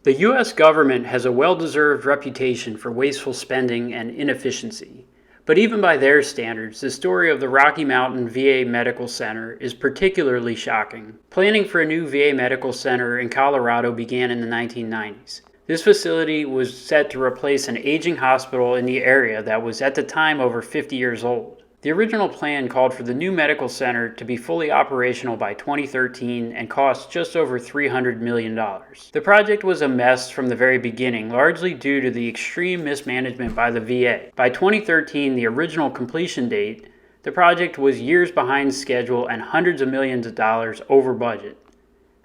The U.S. government has a well-deserved reputation for wasteful spending and inefficiency. But even by their standards, the story of the Rocky Mountain VA Medical Center is particularly shocking. Planning for a new VA medical center in Colorado began in the 1990s. This facility was set to replace an aging hospital in the area that was at the time over 50 years old. The original plan called for the new medical center to be fully operational by 2013 and cost just over $300 million. The project was a mess from the very beginning, largely due to the extreme mismanagement by the VA. By 2013, the original completion date, the project was years behind schedule and hundreds of millions of dollars over budget.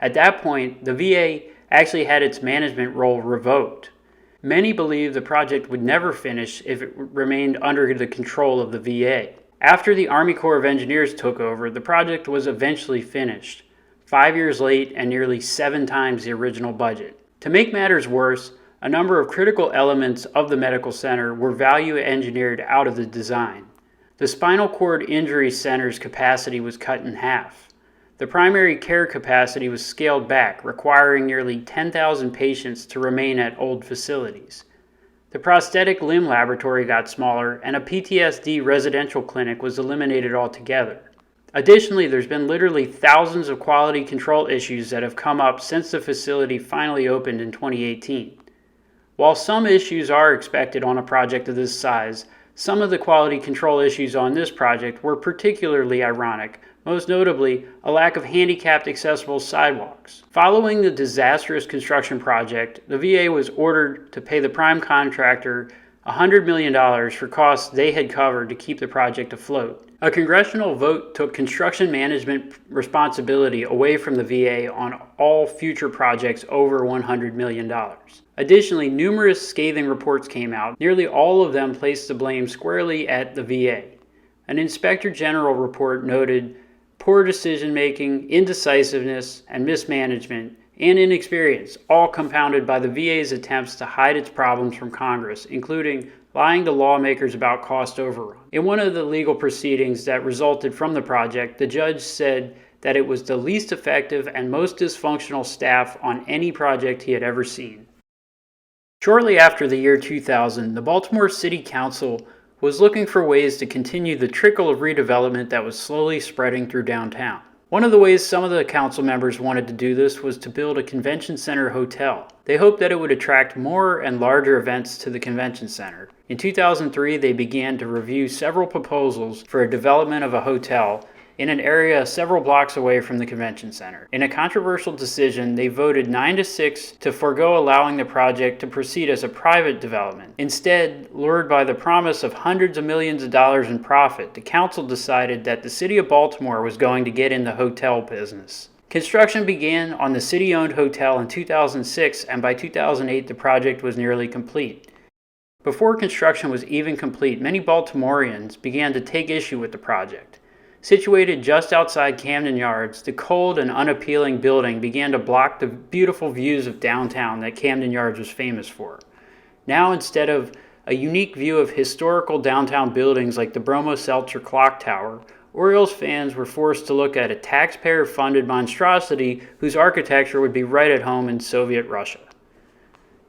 At that point, the VA actually had its management role revoked. Many believed the project would never finish if it remained under the control of the VA. After the Army Corps of Engineers took over, the project was eventually finished, 5 years late and nearly 7 times the original budget. To make matters worse, a number of critical elements of the medical center were value engineered out of the design. The spinal cord injury center's capacity was cut in half. The primary care capacity was scaled back, requiring nearly 10,000 patients to remain at old facilities. The prosthetic limb laboratory got smaller, and a PTSD residential clinic was eliminated altogether. Additionally, there's been literally thousands of quality control issues that have come up since the facility finally opened in 2018. While some issues are expected on a project of this size, some of the quality control issues on this project were particularly ironic, most notably a lack of handicapped accessible sidewalks. Following the disastrous construction project, the VA was ordered to pay the prime contractor $100 million for costs they had covered to keep the project afloat. A congressional vote took construction management responsibility away from the VA on all future projects over $100 million. Additionally, numerous scathing reports came out. Nearly all of them placed the blame squarely at the VA. An Inspector General report noted poor decision-making, indecisiveness, and mismanagement, and inexperience, all compounded by the VA's attempts to hide its problems from Congress, including lying to lawmakers about cost overrun. In one of the legal proceedings that resulted from the project, the judge said that it was the least effective and most dysfunctional staff on any project he had ever seen. Shortly after the year 2000, the Baltimore City Council was looking for ways to continue the trickle of redevelopment that was slowly spreading through downtown. One of the ways some of the council members wanted to do this was to build a convention center hotel. They hoped that it would attract more and larger events to the convention center. In 2003, they began to review several proposals for a development of a hotel in an area several blocks away from the convention center. In a controversial decision, they voted 9-6 to forego allowing the project to proceed as a private development. Instead, lured by the promise of hundreds of millions of dollars in profit, the council decided that the city of Baltimore was going to get in the hotel business. Construction began on the city-owned hotel in 2006, and by 2008 the project was nearly complete. Before construction was even complete, many Baltimoreans began to take issue with the project. Situated just outside Camden Yards, the cold and unappealing building began to block the beautiful views of downtown that Camden Yards was famous for. Now, instead of a unique view of historical downtown buildings like the Bromo-Seltzer Clock Tower, Orioles fans were forced to look at a taxpayer-funded monstrosity whose architecture would be right at home in Soviet Russia.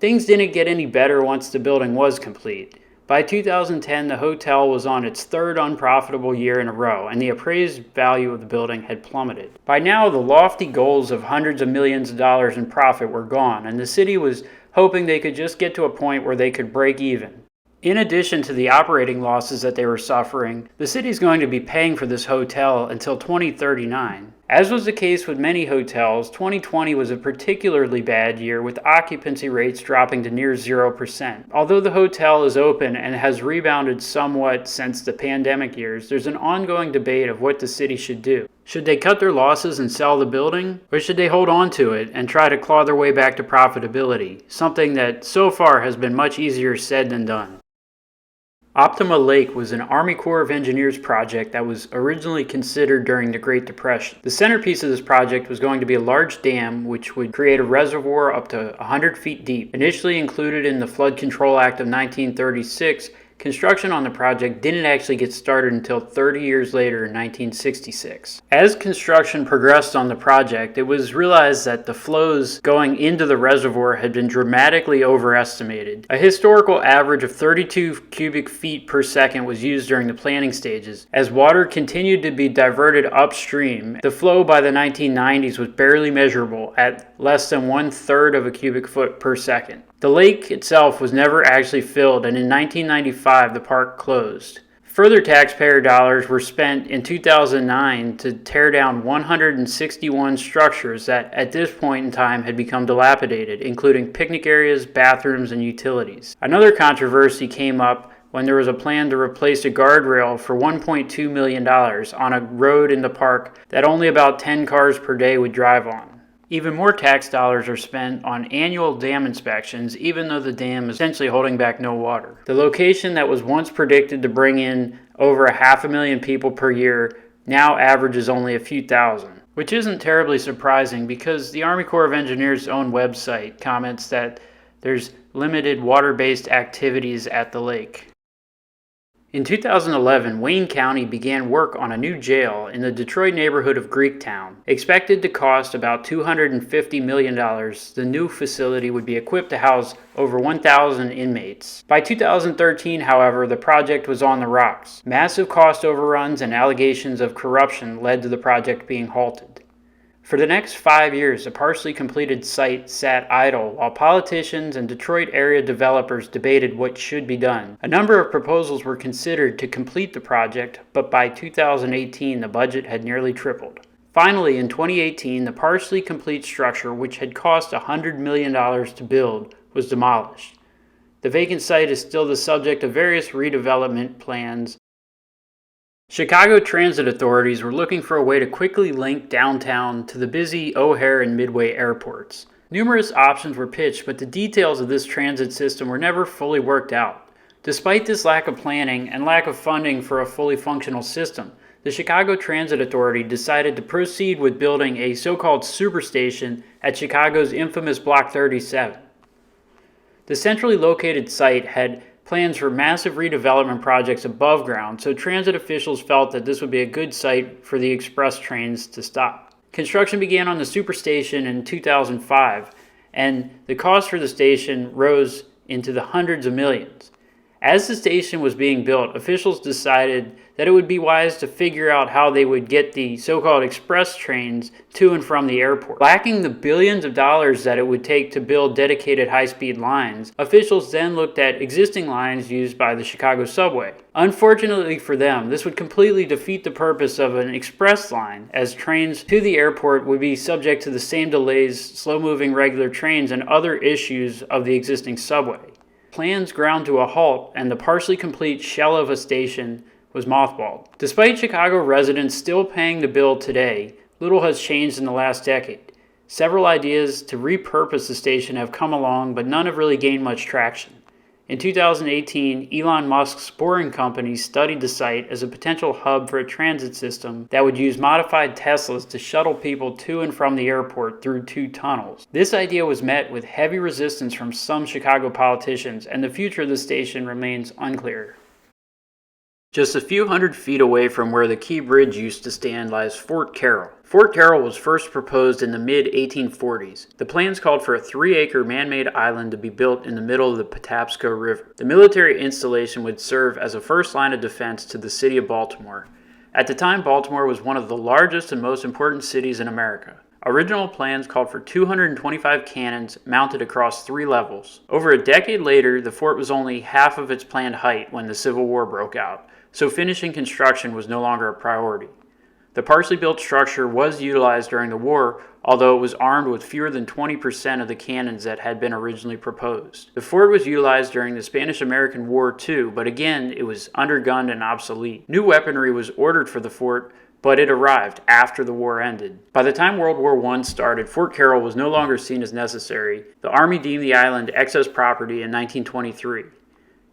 Things didn't get any better once the building was complete. By 2010, the hotel was on its third unprofitable year in a row, and the appraised value of the building had plummeted. By now, the lofty goals of hundreds of millions of dollars in profit were gone, and the city was hoping they could just get to a point where they could break even. In addition to the operating losses that they were suffering, the city is going to be paying for this hotel until 2039. As was the case with many hotels, 2020 was a particularly bad year, with occupancy rates dropping to near 0%. Although the hotel is open and has rebounded somewhat since the pandemic years, there's an ongoing debate of what the city should do. Should they cut their losses and sell the building? Or should they hold on to it and try to claw their way back to profitability? Something that so far has been much easier said than done. Optima Lake was an Army Corps of Engineers project that was originally considered during the Great Depression. The centerpiece of this project was going to be a large dam which would create a reservoir up to 100 feet deep. Initially included in the Flood Control Act of 1936, construction on the project didn't actually get started until 30 years later in 1966. As construction progressed on the project, it was realized that the flows going into the reservoir had been dramatically overestimated. A historical average of 32 cubic feet per second was used during the planning stages. As water continued to be diverted upstream, the flow by the 1990s was barely measurable at less than 1/3 of a cubic foot per second. The lake itself was never actually filled, and in 1995 the park closed. Further taxpayer dollars were spent in 2009 to tear down 161 structures that at this point in time had become dilapidated, including picnic areas, bathrooms, and utilities. Another controversy came up when there was a plan to replace a guardrail for $1.2 million on a road in the park that only about 10 cars per day would drive on. Even more tax dollars are spent on annual dam inspections, even though the dam is essentially holding back no water. The location that was once predicted to bring in over 500,000 people per year now averages only a few thousand, which isn't terribly surprising because the Army Corps of Engineers' own website comments that there's limited water-based activities at the lake. In 2011, Wayne County began work on a new jail in the Detroit neighborhood of Greektown. Expected to cost about $250 million, the new facility would be equipped to house over 1,000 inmates. By 2013, however, the project was on the rocks. Massive cost overruns and allegations of corruption led to the project being halted. For the next 5 years, the partially completed site sat idle while politicians and Detroit area developers debated what should be done. A number of proposals were considered to complete the project, but by 2018 the budget had nearly tripled. Finally, in 2018, the partially complete structure, which had cost $100 million to build, was demolished. The vacant site is still the subject of various redevelopment plans. Chicago transit authorities were looking for a way to quickly link downtown to the busy O'Hare and Midway airports. Numerous options were pitched, but the details of this transit system were never fully worked out. Despite this lack of planning and lack of funding for a fully functional system, the Chicago Transit Authority decided to proceed with building a so-called Superstation at Chicago's infamous Block 37. The centrally located site had plans for massive redevelopment projects above ground, so transit officials felt that this would be a good site for the express trains to stop. Construction began on the Superstation in 2005, and the cost for the station rose into the hundreds of millions. As the station was being built, officials decided that it would be wise to figure out how they would get the so-called express trains to and from the airport. Lacking the billions of dollars that it would take to build dedicated high-speed lines, officials then looked at existing lines used by the Chicago subway. Unfortunately for them, this would completely defeat the purpose of an express line, as trains to the airport would be subject to the same delays, slow-moving regular trains, and other issues of the existing subway. Plans ground to a halt, and the partially complete shell of a station was mothballed. Despite Chicago residents still paying the bill today, little has changed in the last decade. Several ideas to repurpose the station have come along, but none have really gained much traction. In 2018, Elon Musk's Boring Company studied the site as a potential hub for a transit system that would use modified Teslas to shuttle people to and from the airport through 2 tunnels. This idea was met with heavy resistance from some Chicago politicians, and the future of the station remains unclear. Just a few hundred feet away from where the Key Bridge used to stand lies Fort Carroll. Fort Carroll was first proposed in the mid-1840s. The plans called for a 3-acre man-made island to be built in the middle of the Patapsco River. The military installation would serve as a first line of defense to the city of Baltimore. At the time, Baltimore was one of the largest and most important cities in America. Original plans called for 225 cannons mounted across 3 levels. Over a decade later, the fort was only half of its planned height when the Civil War broke out, so finishing construction was no longer a priority. The partially built structure was utilized during the war, although it was armed with fewer than 20% of the cannons that had been originally proposed. The fort was utilized during the Spanish-American War too, but again, it was undergunned and obsolete. New weaponry was ordered for the fort, but it arrived after the war ended. By the time World War I started, Fort Carroll was no longer seen as necessary. The Army deemed the island excess property in 1923.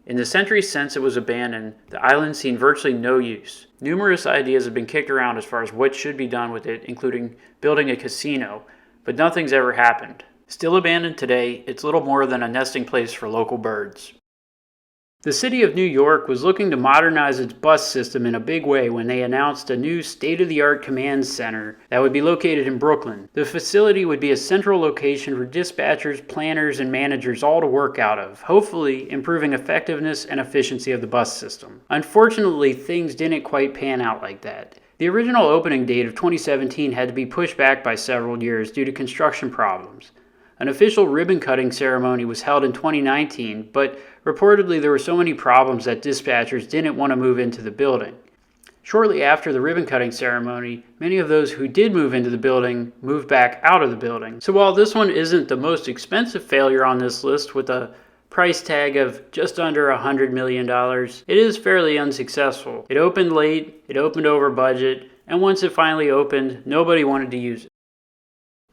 In the centuries since it was abandoned, the island seen virtually no use. Numerous ideas have been kicked around as far as what should be done with it, including building a casino, but nothing's ever happened. Still abandoned today, it's little more than a nesting place for local birds. The city of New York was looking to modernize its bus system in a big way when they announced a new state-of-the-art command center that would be located in Brooklyn. The facility would be a central location for dispatchers, planners, and managers all to work out of, hopefully improving effectiveness and efficiency of the bus system. Unfortunately, things didn't quite pan out like that. The original opening date of 2017 had to be pushed back by several years due to construction problems. An official ribbon-cutting ceremony was held in 2019, but reportedly there were so many problems that dispatchers didn't want to move into the building. Shortly after the ribbon-cutting ceremony, many of those who did move into the building moved back out of the building. So while this one isn't the most expensive failure on this list with a price tag of just under $100 million, it is fairly unsuccessful. It opened late, it opened over budget, and once it finally opened, nobody wanted to use it.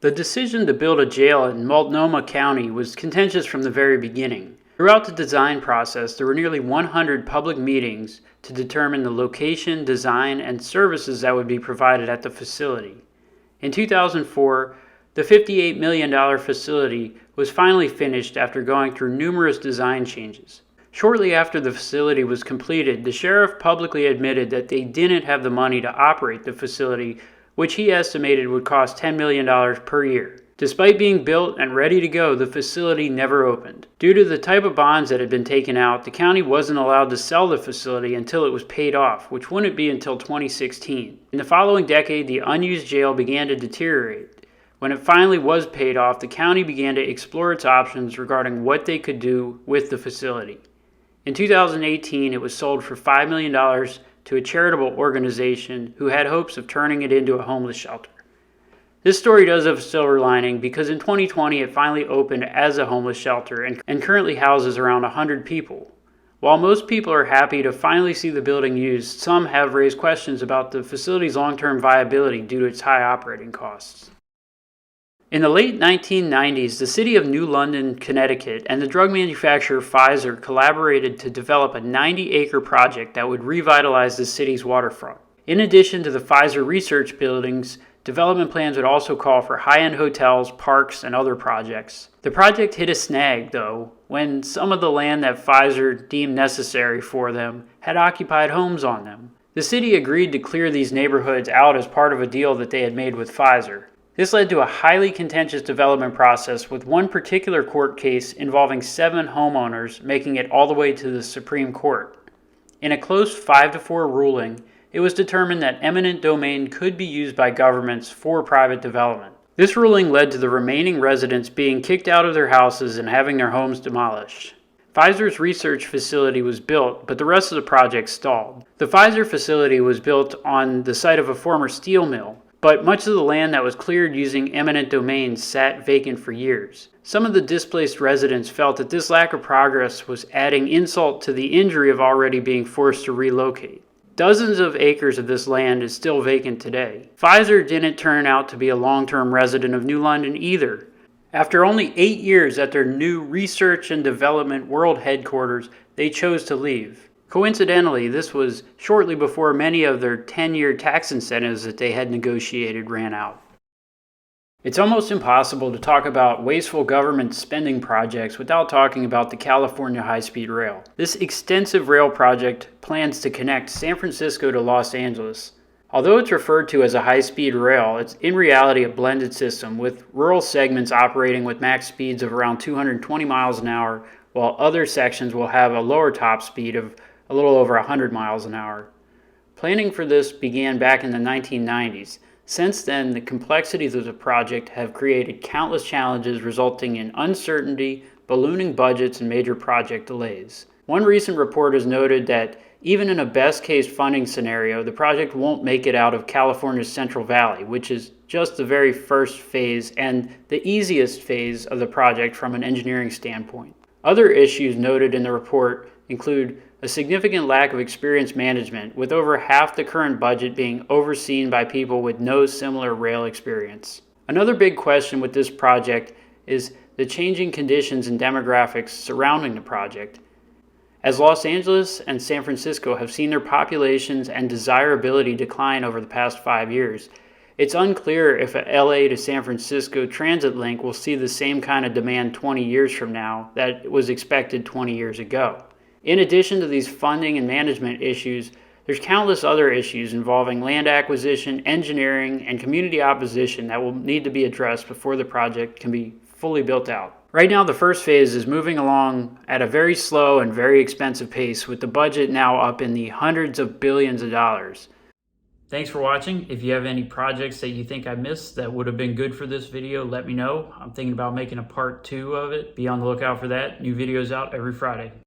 The decision to build a jail in Multnomah County was contentious from the very beginning. Throughout the design process, there were nearly 100 public meetings to determine the location, design, and services that would be provided at the facility. In 2004, the $58 million facility was finally finished after going through numerous design changes. Shortly after the facility was completed, the sheriff publicly admitted that they didn't have the money to operate the facility, which he estimated would cost $10 million per year. Despite being built and ready to go, the facility never opened. Due to the type of bonds that had been taken out, the county wasn't allowed to sell the facility until it was paid off, which wouldn't be until 2016. In the following decade, the unused jail began to deteriorate. When it finally was paid off, the county began to explore its options regarding what they could do with the facility. In 2018, it was sold for $5 million to a charitable organization who had hopes of turning it into a homeless shelter. This story does have a silver lining because in 2020 it finally opened as a homeless shelter and currently houses around 100 people. While most people are happy to finally see the building used, some have raised questions about the facility's long-term viability due to its high operating costs. In the late 1990s, the city of New London, Connecticut, and the drug manufacturer Pfizer collaborated to develop a 90-acre project that would revitalize the city's waterfront. In addition to the Pfizer research buildings, development plans would also call for high-end hotels, parks, and other projects. The project hit a snag, though, when some of the land that Pfizer deemed necessary for them had occupied homes on them. The city agreed to clear these neighborhoods out as part of a deal that they had made with Pfizer. This led to a highly contentious development process with one particular court case involving 7 homeowners making it all the way to the Supreme Court. In a close 5-4 ruling, it was determined that eminent domain could be used by governments for private development. This ruling led to the remaining residents being kicked out of their houses and having their homes demolished. Pfizer's research facility was built, but the rest of the project stalled. The Pfizer facility was built on the site of a former steel mill, but much of the land that was cleared using eminent domain sat vacant for years. Some of the displaced residents felt that this lack of progress was adding insult to the injury of already being forced to relocate. Dozens of acres of this land is still vacant today. Pfizer didn't turn out to be a long-term resident of New London either. After only 8 years at their new research and development world headquarters, they chose to leave. Coincidentally, this was shortly before many of their 10-year tax incentives that they had negotiated ran out. It's almost impossible to talk about wasteful government spending projects without talking about the California high-speed rail. This extensive rail project plans to connect San Francisco to Los Angeles. Although it's referred to as a high-speed rail, it's in reality a blended system, with rural segments operating with max speeds of around 220 miles an hour, while other sections will have a lower top speed of a little over 100 miles an hour. Planning for this began back in the 1990s. Since then, the complexities of the project have created countless challenges resulting in uncertainty, ballooning budgets, and major project delays. One recent report has noted that even in a best-case funding scenario, the project won't make it out of California's Central Valley, which is just the very first phase and the easiest phase of the project from an engineering standpoint. Other issues noted in the report include a significant lack of experienced management, with over half the current budget being overseen by people with no similar rail experience. Another big question with this project is the changing conditions and demographics surrounding the project. As Los Angeles and San Francisco have seen their populations and desirability decline over the past 5 years, it's unclear if a LA to San Francisco transit link will see the same kind of demand 20 years from now that was expected 20 years ago. In addition to these funding and management issues, there's countless other issues involving land acquisition, engineering, and community opposition that will need to be addressed before the project can be fully built out. Right now, the first phase is moving along at a very slow and very expensive pace, with the budget now up in the hundreds of billions of dollars. Thanks for watching. If you have any projects that you think I missed that would have been good for this video, let me know. I'm thinking about making a part 2 of it. Be on the lookout for that. New videos out every Friday.